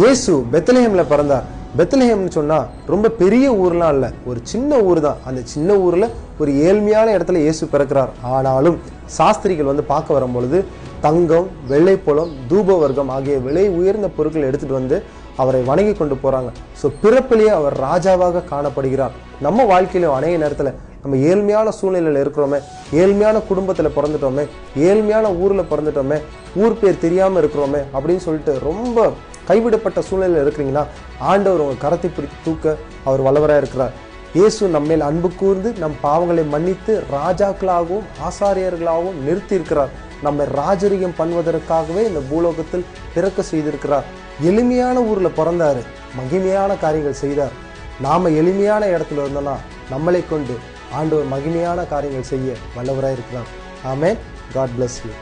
இயேசு பெத்லஹேம்ல பிறந்தார். பெத்லஹேம்னு சொன்னா ரொம்ப பெரிய ஊர்லாம் இல்ல, ஒரு சின்ன ஊர் தான். அந்த சின்ன ஊர்ல ஒரு ஏழ்மையான இடத்துல இயேசு பிறக்கிறார். ஆனாலும் சாஸ்திரிகள் பார்க்க வரும் பொழுது தங்கம், வெள்ளைப்பழம், தூப வர்க்கம் ஆகிய விலை உயர்ந்த பொருட்களை எடுத்துட்டு வந்து அவரை வணங்கி கொண்டு போறாங்க. ஸோ பிறப்பிலேயே அவர் ராஜாவாக காணப்படுகிறார். நம்ம வாழ்க்கையிலும் அநேக நேரத்துல நம்ம ஏழ்மையான சூழ்நிலையில இருக்கிறோமே, ஏழ்மையான குடும்பத்துல பிறந்துட்டோமே, ஏழ்மையான ஊர்ல பிறந்துட்டோமே, ஊர் பேர் தெரியாம இருக்கிறோமே அப்படின்னு சொல்லிட்டு ரொம்ப கைவிடப்பட்ட சூழ்நிலையில் இருக்கிறீங்கன்னா ஆண்டவர் உங்க கரத்தை பிடித்து தூக்க அவர் வல்லவராக இருக்கிறார். இயேசு நம்மேல் அன்பு கூர்ந்து நம் பாவங்களை மன்னித்து ராஜாக்களாகவும் ஆசாரியர்களாகவும் நிறுத்தி இருக்கிறார். நம்மை ராஜரிகம் பண்ணுவதற்காகவே இந்த பூலோகத்தில் பிறக்க செய்திருக்கிறார். எளிமையான ஊர்ல பிறந்தாரு, மகிமையான காரியங்கள் செய்தார். நாம எளிமையான இடத்துல இருந்தோம்னா நம்மளை கொண்டு ஆண்டவர் மகிமையான காரியங்கள் செய்ய வல்லவராக இருக்கிறார். ஆமென். God bless you.